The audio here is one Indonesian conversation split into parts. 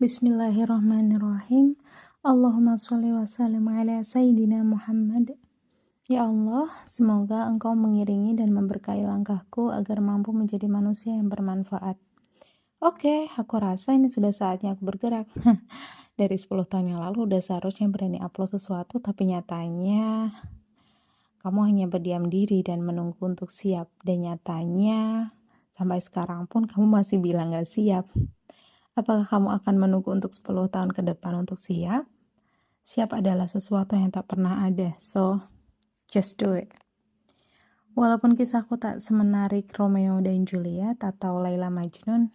Bismillahirrahmanirrahim. Allahumma sholli wa sallim ala Sayyidina Muhammad. Ya Allah, semoga Engkau mengiringi dan memberkahi langkahku agar mampu menjadi manusia yang bermanfaat. Oke, aku rasa ini sudah saatnya aku bergerak. Dari 10 tahun yang lalu udah seharusnya berani upload sesuatu, tapi nyatanya kamu hanya berdiam diri dan menunggu untuk siap. Dan nyatanya sampai sekarang pun kamu masih bilang gak siap. Apakah kamu akan menunggu untuk 10 tahun ke depan untuk siap? Siap adalah sesuatu yang tak pernah ada, so just do it. Walaupun kisahku tak semenarik Romeo dan Juliet atau Laila Majnun,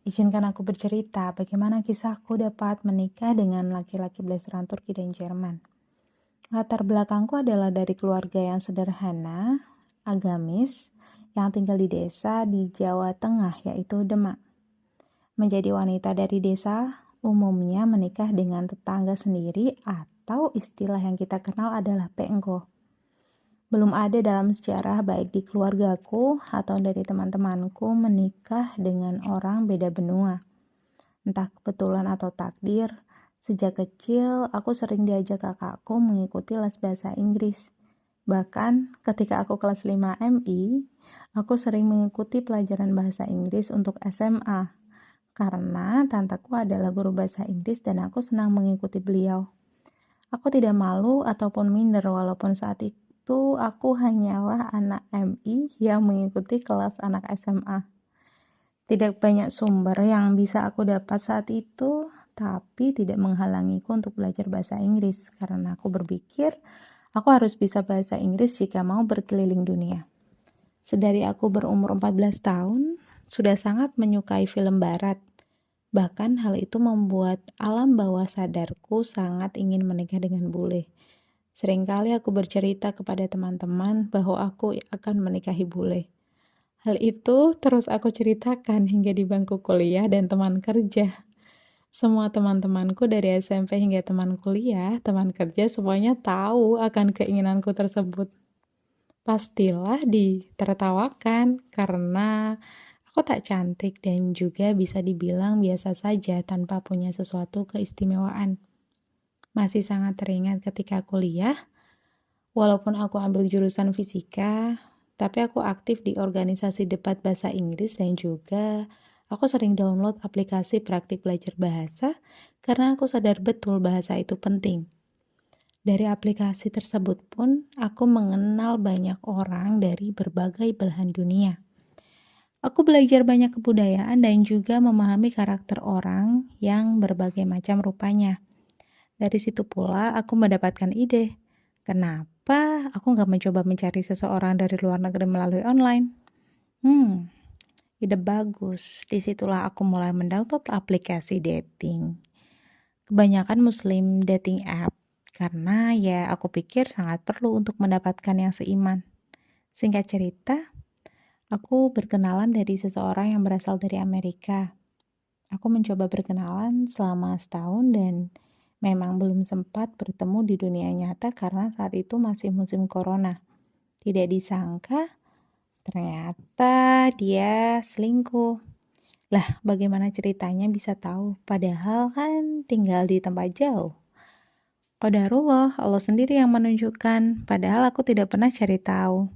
izinkan aku bercerita bagaimana kisahku dapat menikah dengan laki-laki blasteran Turki dan Jerman. Latar belakangku adalah dari keluarga yang sederhana, agamis, yang tinggal di desa di Jawa Tengah, yaitu Demak. Menjadi wanita dari desa umumnya menikah dengan tetangga sendiri atau istilah yang kita kenal adalah pengko. Belum ada dalam sejarah baik di keluargaku atau dari teman-temanku menikah dengan orang beda benua. Entah kebetulan atau takdir, sejak kecil aku sering diajak kakakku mengikuti les bahasa Inggris. Bahkan ketika aku kelas 5 MI, aku sering mengikuti pelajaran bahasa Inggris untuk SMA. Karena tanteku adalah guru bahasa Inggris dan aku senang mengikuti beliau. Aku tidak malu ataupun minder walaupun saat itu aku hanyalah anak MI yang mengikuti kelas anak SMA. Tidak banyak sumber yang bisa aku dapat saat itu, tapi tidak menghalangiku untuk belajar bahasa Inggris karena aku berpikir aku harus bisa bahasa Inggris jika mau berkeliling dunia. Sedari aku berumur 14 tahun, sudah sangat menyukai film barat. Bahkan hal itu membuat alam bawah sadarku sangat ingin menikah dengan bule. Seringkali aku bercerita kepada teman-teman bahwa aku akan menikahi bule. Hal itu terus aku ceritakan hingga di bangku kuliah dan teman kerja. Semua teman-temanku dari SMP hingga teman kuliah, teman kerja semuanya tahu akan keinginanku tersebut. Pastilah ditertawakan karena aku tak cantik dan juga bisa dibilang biasa saja tanpa punya sesuatu keistimewaan. Masih sangat teringat ketika kuliah, walaupun aku ambil jurusan fisika, tapi aku aktif di organisasi debat bahasa Inggris dan juga aku sering download aplikasi praktik belajar bahasa karena aku sadar betul bahasa itu penting. Dari aplikasi tersebut pun aku mengenal banyak orang dari berbagai belahan dunia. Aku belajar banyak kebudayaan dan juga memahami karakter orang yang berbagai macam rupanya. Dari situ pula aku mendapatkan ide. Kenapa aku nggak mencoba mencari seseorang dari luar negeri melalui online? Ide bagus. Disitulah aku mulai mendownload aplikasi dating. Kebanyakan muslim dating app. Karena ya aku pikir sangat perlu untuk mendapatkan yang seiman. Singkat cerita, aku berkenalan dari seseorang yang berasal dari Amerika. Aku mencoba berkenalan selama setahun dan memang belum sempat bertemu di dunia nyata karena saat itu masih musim corona. Tidak disangka, ternyata dia selingkuh. Lah, bagaimana ceritanya bisa tahu? Padahal kan tinggal di tempat jauh. Qadarullah, Allah sendiri yang menunjukkan, padahal aku tidak pernah cari tahu.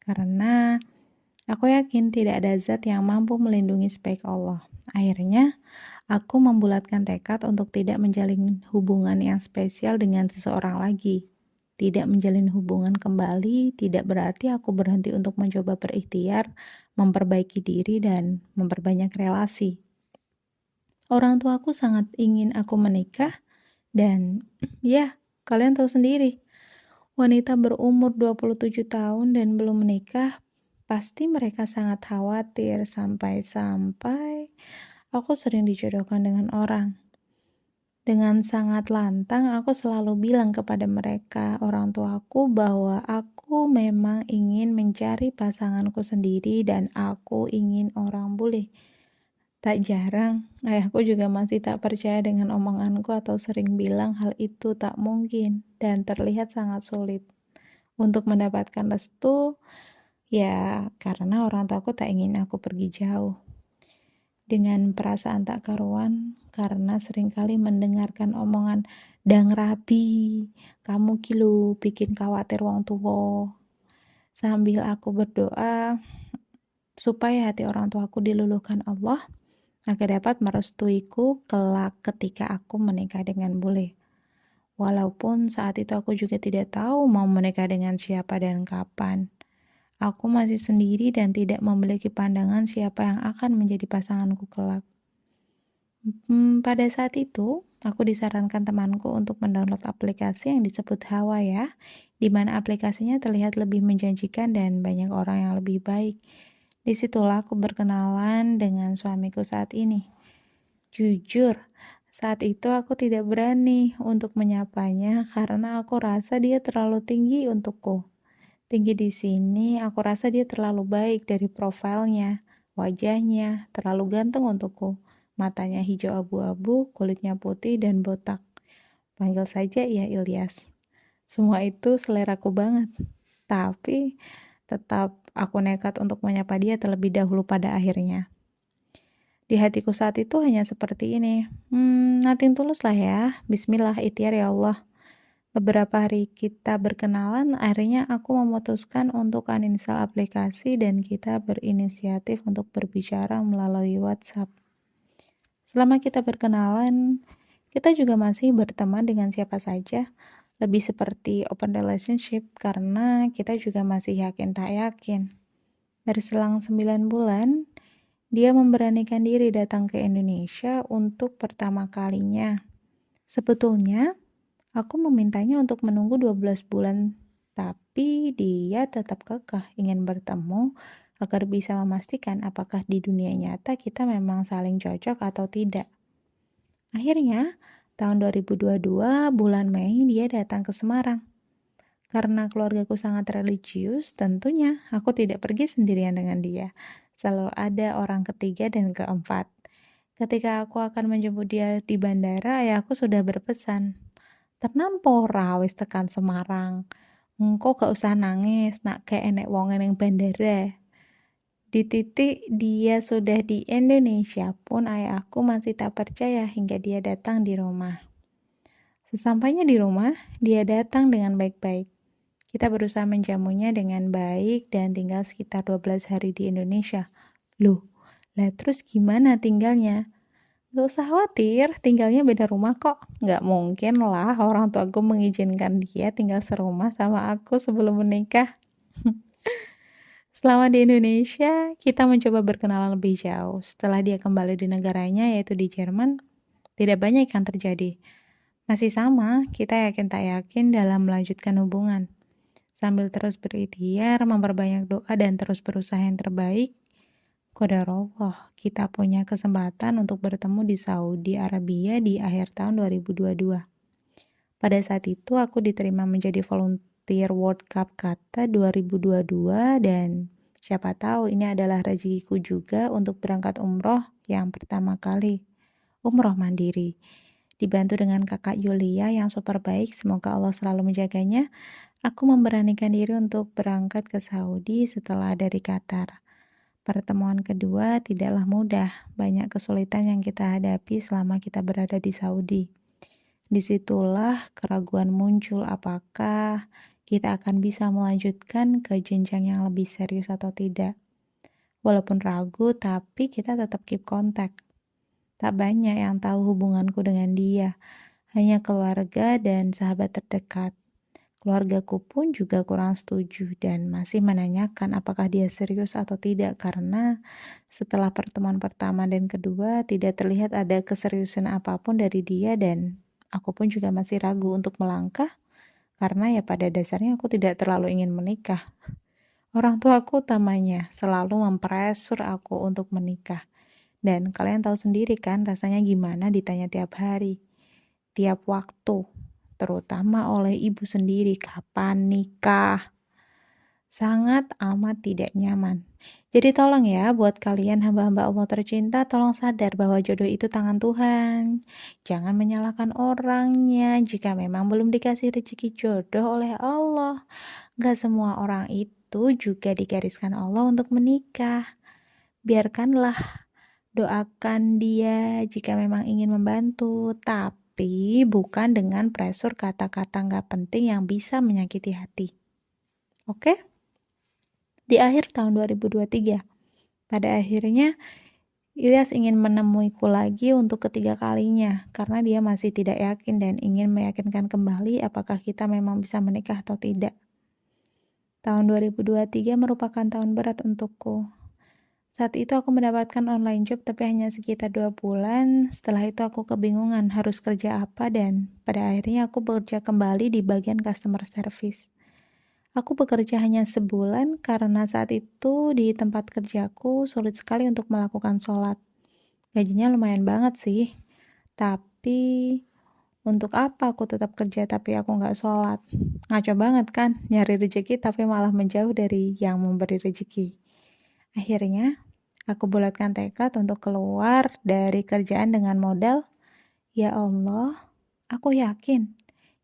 Karena aku yakin tidak ada zat yang mampu melindungi sebaik Allah. Akhirnya, aku membulatkan tekad untuk tidak menjalin hubungan yang spesial dengan seseorang lagi. Tidak menjalin hubungan kembali tidak berarti aku berhenti untuk mencoba berikhtiar, memperbaiki diri, dan memperbanyak relasi. Orang tuaku sangat ingin aku menikah, dan ya, kalian tahu sendiri. Wanita berumur 27 tahun dan belum menikah, pasti mereka sangat khawatir sampai-sampai aku sering dijodohkan dengan orang. Dengan sangat lantang, aku selalu bilang kepada mereka, orang tuaku, bahwa aku memang ingin mencari pasanganku sendiri dan aku ingin orang bule. Tak jarang, ayahku juga masih tak percaya dengan omonganku atau sering bilang hal itu tak mungkin dan terlihat sangat sulit. Untuk mendapatkan restu, ya karena orang tuaku tak ingin aku pergi jauh. dengan perasaan tak karuan karena seringkali mendengarkan omongan "dang rabi, kamu kilo bikin khawatir wong tuwa." Sambil aku berdoa supaya hati orang tuaku diluluhkan Allah agar dapat merestuiku kelak ketika aku menikah dengan bule. Walaupun saat itu aku juga tidak tahu mau menikah dengan siapa dan kapan. Aku masih sendiri dan tidak memiliki pandangan siapa yang akan menjadi pasanganku kelak. Pada saat itu, aku disarankan temanku untuk mendownload aplikasi yang disebut Hawa ya, di mana aplikasinya terlihat lebih menjanjikan dan banyak orang yang lebih baik. Disitulah aku berkenalan dengan suamiku saat ini. Jujur, saat itu aku tidak berani untuk menyapanya karena aku rasa dia terlalu tinggi untukku. Tinggi di sini, aku rasa dia terlalu baik dari profilnya, wajahnya, terlalu ganteng untukku. Matanya hijau abu-abu, kulitnya putih dan botak. Panggil saja ya Ilyas. Semua itu seleraku banget. Tapi tetap aku nekat untuk menyapa dia terlebih dahulu pada akhirnya. Di hatiku saat itu hanya seperti ini. Nothing tulus lah ya. Bismillah, ikhtiar ya Allah. Beberapa hari kita berkenalan, akhirnya aku memutuskan untuk uninstall aplikasi dan kita berinisiatif untuk berbicara melalui WhatsApp. Selama kita berkenalan, kita juga masih berteman dengan siapa saja, lebih seperti open relationship karena kita juga masih yakin tak yakin. Berselang 9 bulan, dia memberanikan diri datang ke Indonesia untuk pertama kalinya. Sebetulnya, aku memintanya untuk menunggu 12 bulan, tapi dia tetap kekeh ingin bertemu agar bisa memastikan apakah di dunia nyata kita memang saling cocok atau tidak. Akhirnya, tahun 2022 bulan Mei dia datang ke Semarang. Karena keluargaku sangat religius, tentunya aku tidak pergi sendirian dengan dia. Selalu ada orang ketiga dan keempat. Ketika aku akan menjemput dia di bandara, ayahku sudah berpesan, "Tenan pora wis tekan Semarang. Engko gak usah nangis, nak kayak enek wong ning bandara." Di titik dia sudah di Indonesia pun ayahku masih tak percaya hingga dia datang di rumah. Sesampainya di rumah, dia datang dengan baik-baik. Kita berusaha menjamunya dengan baik dan tinggal sekitar 12 hari di Indonesia. Loh, lah terus gimana tinggalnya? Gak usah khawatir, tinggalnya beda rumah kok. Gak mungkin lah orang tuaku mengizinkan dia tinggal serumah sama aku sebelum menikah. Selama di Indonesia, kita mencoba berkenalan lebih jauh. Setelah dia kembali di negaranya, yaitu di Jerman, tidak banyak yang terjadi. Masih sama, kita yakin tak yakin dalam melanjutkan hubungan. Sambil terus berikhtiar, memperbanyak doa dan terus berusaha yang terbaik, qadarullah, kita punya kesempatan untuk bertemu di Saudi Arabia di akhir tahun 2022. Pada saat itu, aku diterima menjadi volunteer World Cup Qatar 2022 dan siapa tahu ini adalah rezekiku juga untuk berangkat umroh yang pertama kali. Umroh mandiri. Dibantu dengan kakak Yulia yang super baik, semoga Allah selalu menjaganya. Aku memberanikan diri untuk berangkat ke Saudi setelah dari Qatar. Pertemuan kedua tidaklah mudah, banyak kesulitan yang kita hadapi selama kita berada di Saudi. Disitulah keraguan muncul apakah kita akan bisa melanjutkan ke jenjang yang lebih serius atau tidak. Walaupun ragu, tapi kita tetap keep kontak. Tak banyak yang tahu hubunganku dengan dia, hanya keluarga dan sahabat terdekat. Keluargaku pun juga kurang setuju dan masih menanyakan apakah dia serius atau tidak karena setelah pertemuan pertama dan kedua tidak terlihat ada keseriusan apapun dari dia dan aku pun juga masih ragu untuk melangkah karena ya pada dasarnya aku tidak terlalu ingin menikah. Orang tua aku utamanya selalu mempresur aku untuk menikah. Dan kalian tahu sendiri kan rasanya gimana ditanya tiap hari, tiap waktu, terutama oleh ibu sendiri, kapan nikah. Sangat amat tidak nyaman. Jadi tolong ya buat kalian hamba-hamba Allah tercinta, tolong sadar bahwa jodoh itu tangan Tuhan. Jangan menyalahkan orangnya jika memang belum dikasih rezeki jodoh oleh Allah. Gak semua orang itu juga digariskan Allah untuk menikah. Biarkanlah Doakan dia jika memang ingin membantu, tapi bukan dengan pressure kata-kata nggak penting yang bisa menyakiti hati. Oke? Di akhir tahun 2023, pada akhirnya Ilyas ingin menemuiku lagi untuk ketiga kalinya karena dia masih tidak yakin dan ingin meyakinkan kembali apakah kita memang bisa menikah atau tidak. Tahun 2023 merupakan tahun berat untukku. Saat itu aku mendapatkan online job tapi hanya sekitar 2 bulan. Setelah itu aku kebingungan harus kerja apa dan pada akhirnya aku bekerja kembali di bagian customer service. Aku bekerja hanya sebulan karena saat itu di tempat kerjaku sulit sekali untuk melakukan sholat. Gajinya lumayan banget sih, tapi untuk apa aku tetap kerja tapi aku nggak sholat? Ngaco banget kan, nyari rezeki tapi malah menjauh dari yang memberi rezeki. Akhirnya, aku bulatkan tekad untuk keluar dari kerjaan dengan modal, ya Allah, aku yakin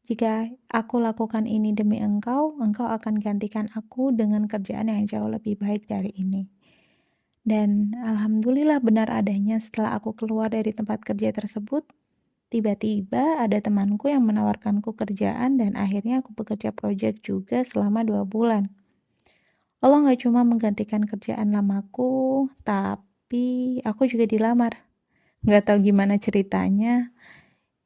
jika aku lakukan ini demi Engkau, Engkau akan gantikan aku dengan kerjaan yang jauh lebih baik dari ini. Dan alhamdulillah benar adanya setelah aku keluar dari tempat kerja tersebut, tiba-tiba ada temanku yang menawarkanku kerjaan dan akhirnya aku bekerja proyek juga selama 2 bulan. Allah gak cuma menggantikan kerjaan lamaku, tapi aku juga dilamar. Gak tahu gimana ceritanya,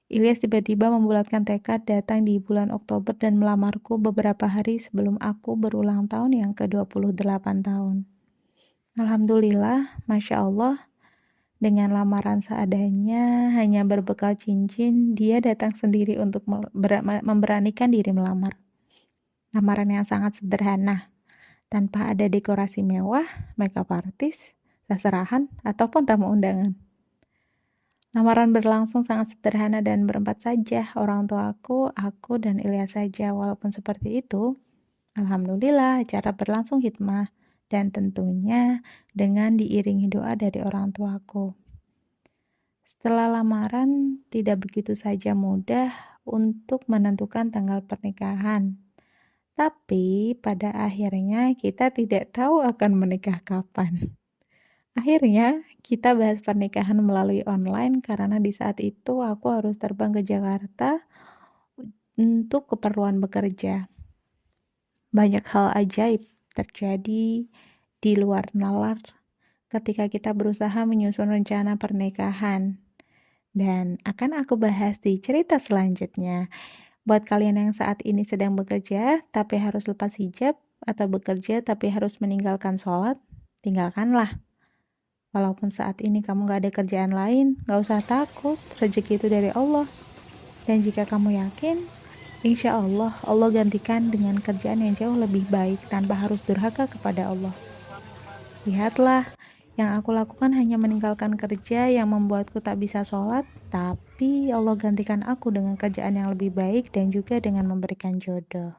Ilyas tiba-tiba membulatkan tekad datang di bulan Oktober dan melamarku beberapa hari sebelum aku berulang tahun yang ke-28 tahun. Alhamdulillah, Masya Allah, dengan lamaran seadanya, hanya berbekal cincin, dia datang sendiri untuk memberanikan diri melamar. Lamaran yang sangat sederhana, tanpa ada dekorasi mewah, makeup artist, seserahan, ataupun tamu undangan. Lamaran berlangsung sangat sederhana dan berempat saja, orang tuaku, aku, dan Ilyas saja. Walaupun seperti itu, alhamdulillah acara berlangsung hikmah dan tentunya dengan diiringi doa dari orang tuaku. Setelah lamaran, tidak begitu saja mudah untuk menentukan tanggal pernikahan. Tapi pada akhirnya kita tidak tahu akan menikah kapan. Akhirnya kita bahas pernikahan melalui online karena di saat itu aku harus terbang ke Jakarta untuk keperluan bekerja. Banyak hal ajaib terjadi di luar nalar ketika kita berusaha menyusun rencana pernikahan. Dan akan aku bahas di cerita selanjutnya. Buat kalian yang saat ini sedang bekerja tapi harus lepas hijab atau bekerja tapi harus meninggalkan sholat, tinggalkanlah. Walaupun saat ini kamu gak ada kerjaan lain, gak usah takut, rezeki itu dari Allah. Dan jika kamu yakin, insya Allah, Allah gantikan dengan kerjaan yang jauh lebih baik tanpa harus durhaka kepada Allah. Lihatlah, yang aku lakukan hanya meninggalkan kerja yang membuatku tak bisa sholat, tapi Allah gantikan aku dengan kerjaan yang lebih baik dan juga dengan memberikan jodoh.